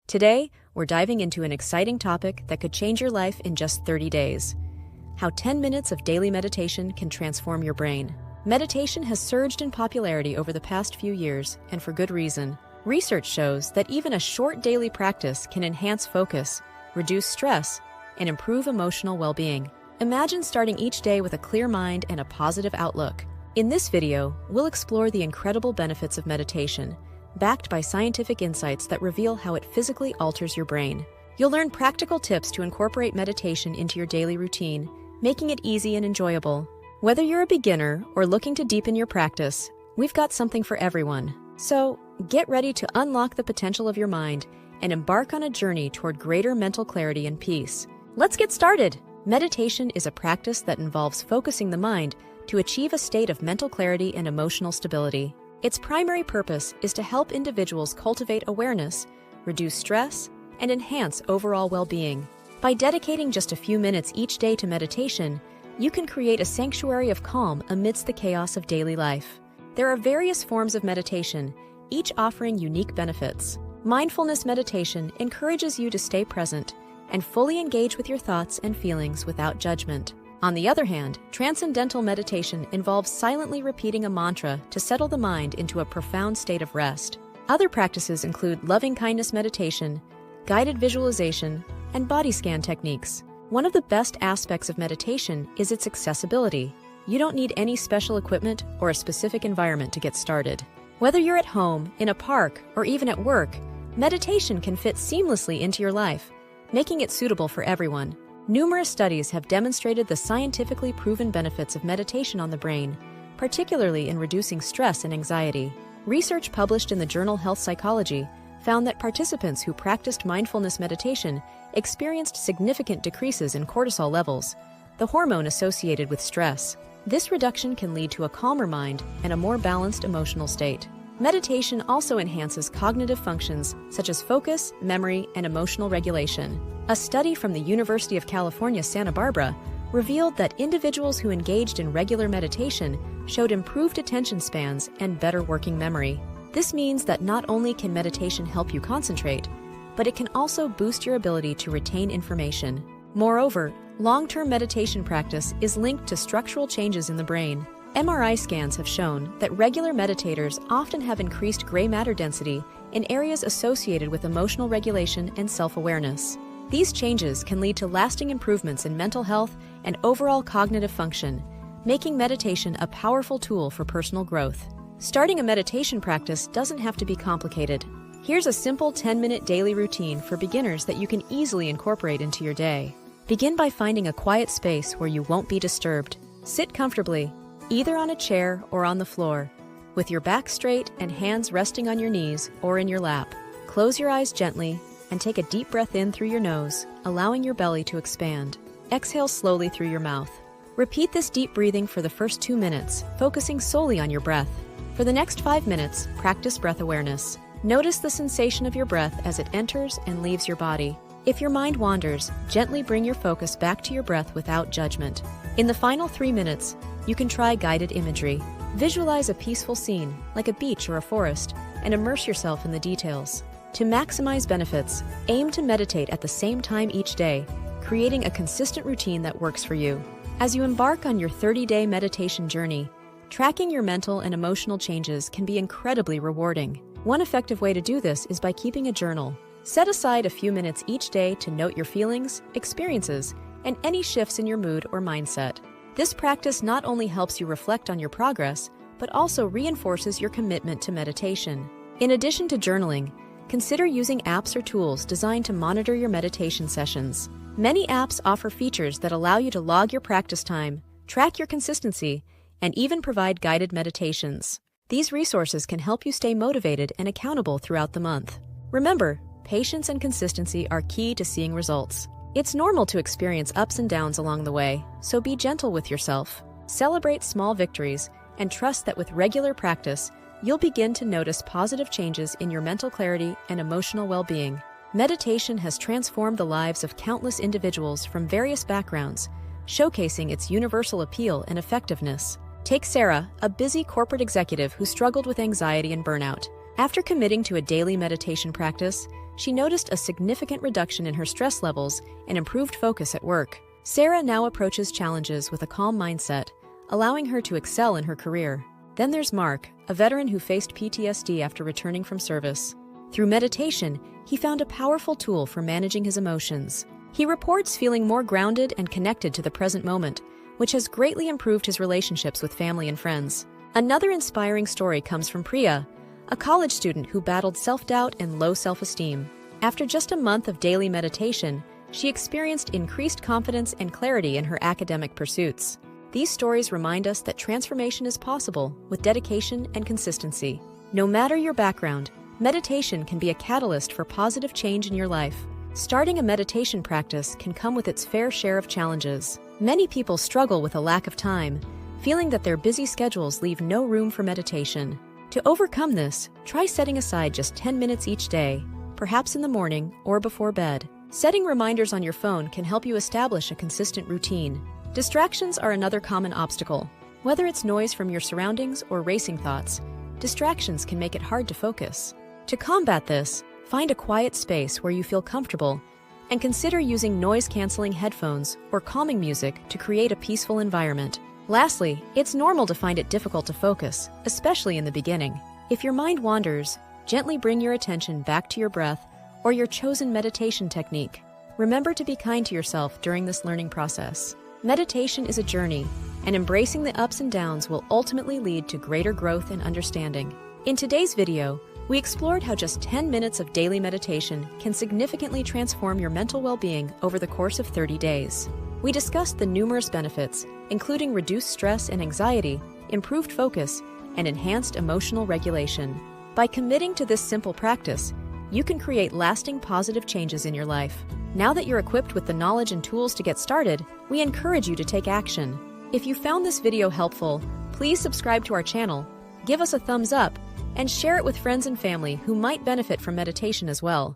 Today, we're diving into an exciting topic that could change your life in just 30 days. How 10 minutes of daily meditation can transform your brain. Meditation has surged in popularity over the past few years, and for good reason. Research shows that even a short daily practice can enhance focus, reduce stress, and improve emotional well-being. Imagine starting each day with a clear mind and a positive outlook. In this video, we'll explore the incredible benefits of meditation, backed by scientific insights that reveal how it physically alters your brain. You'll learn practical tips to incorporate meditation into your daily routine, making it easy and enjoyable. Whether you're a beginner or looking to deepen your practice, we've got something for everyone. So, get ready to unlock the potential of your mind and embark on a journey toward greater mental clarity and peace. Let's get started! Meditation is a practice that involves focusing the mind to achieve a state of mental clarity and emotional stability. Its primary purpose is to help individuals cultivate awareness, reduce stress, and enhance overall well-being. By dedicating just a few minutes each day to meditation, you can create a sanctuary of calm amidst the chaos of daily life. There are various forms of meditation, each offering unique benefits. Mindfulness meditation encourages you to stay present and fully engage with your thoughts and feelings without judgment. On the other hand, transcendental meditation involves silently repeating a mantra to settle the mind into a profound state of rest. Other practices include loving-kindness meditation, guided visualization, and body scan techniques. One of the best aspects of meditation is its accessibility. You don't need any special equipment or a specific environment to get started. Whether you're at home, in a park, or even at work, meditation can fit seamlessly into your life, making it suitable for everyone. Numerous studies have demonstrated the scientifically proven benefits of meditation on the brain, particularly in reducing stress and anxiety. Research published in the journal Health Psychology found that participants who practiced mindfulness meditation experienced significant decreases in cortisol levels, the hormone associated with stress. This reduction can lead to a calmer mind and a more balanced emotional state. Meditation also enhances cognitive functions such as focus, memory, and emotional regulation. A study from the University of California, Santa Barbara, revealed that individuals who engaged in regular meditation showed improved attention spans and better working memory. This means that not only can meditation help you concentrate, but it can also boost your ability to retain information. Moreover, long-term meditation practice is linked to structural changes in the brain. MRI scans have shown that regular meditators often have increased gray matter density in areas associated with emotional regulation and self-awareness. These changes can lead to lasting improvements in mental health and overall cognitive function, making meditation a powerful tool for personal growth. Starting a meditation practice doesn't have to be complicated. Here's a simple 10-minute daily routine for beginners that you can easily incorporate into your day. Begin by finding a quiet space where you won't be disturbed. Sit comfortably, either on a chair or on the floor, with your back straight and hands resting on your knees or in your lap. Close your eyes gently and take a deep breath in through your nose, allowing your belly to expand. Exhale slowly through your mouth. Repeat this deep breathing for the first 2 minutes, focusing solely on your breath. For the next 5 minutes, practice breath awareness. Notice the sensation of your breath as it enters and leaves your body. If your mind wanders, gently bring your focus back to your breath without judgment. In the final 3 minutes, you can try guided imagery. Visualize a peaceful scene, like a beach or a forest, and immerse yourself in the details. To maximize benefits, aim to meditate at the same time each day, creating a consistent routine that works for you. As you embark on your 30-day meditation journey, tracking your mental and emotional changes can be incredibly rewarding. One effective way to do this is by keeping a journal. Set aside a few minutes each day to note your feelings, experiences, and any shifts in your mood or mindset. This practice not only helps you reflect on your progress, but also reinforces your commitment to meditation. In addition to journaling, consider using apps or tools designed to monitor your meditation sessions. Many apps offer features that allow you to log your practice time, track your consistency, and even provide guided meditations. These resources can help you stay motivated and accountable throughout the month. Remember, patience and consistency are key to seeing results. It's normal to experience ups and downs along the way, so be gentle with yourself. Celebrate small victories and trust that with regular practice, you'll begin to notice positive changes in your mental clarity and emotional well-being. Meditation has transformed the lives of countless individuals from various backgrounds, showcasing its universal appeal and effectiveness. Take Sarah, a busy corporate executive who struggled with anxiety and burnout. After committing to a daily meditation practice, she noticed a significant reduction in her stress levels and improved focus at work. Sarah now approaches challenges with a calm mindset, allowing her to excel in her career. Then there's Mark, a veteran who faced PTSD after returning from service. Through meditation, he found a powerful tool for managing his emotions. He reports feeling more grounded and connected to the present moment, which has greatly improved his relationships with family and friends. Another inspiring story comes from Priya, a college student who battled self-doubt and low self-esteem. After just a month of daily meditation, she experienced increased confidence and clarity in her academic pursuits. These stories remind us that transformation is possible with dedication and consistency. No matter your background, meditation can be a catalyst for positive change in your life. Starting a meditation practice can come with its fair share of challenges. Many people struggle with a lack of time, feeling that their busy schedules leave no room for meditation. To overcome this, try setting aside just 10 minutes each day, perhaps in the morning or before bed. Setting reminders on your phone can help you establish a consistent routine. Distractions are another common obstacle. Whether it's noise from your surroundings or racing thoughts, distractions can make it hard to focus. To combat this, find a quiet space where you feel comfortable and consider using noise-canceling headphones or calming music to create a peaceful environment. Lastly, it's normal to find it difficult to focus, especially in the beginning. If your mind wanders, gently bring your attention back to your breath or your chosen meditation technique. Remember to be kind to yourself during this learning process. Meditation is a journey, and embracing the ups and downs will ultimately lead to greater growth and understanding. In today's video, we explored how just 10 minutes of daily meditation can significantly transform your mental well-being over the course of 30 days. We discussed the numerous benefits, including reduced stress and anxiety, improved focus, and enhanced emotional regulation. By committing to this simple practice, you can create lasting positive changes in your life. Now that you're equipped with the knowledge and tools to get started, we encourage you to take action. If you found this video helpful, please subscribe to our channel, give us a thumbs up, and share it with friends and family who might benefit from meditation as well.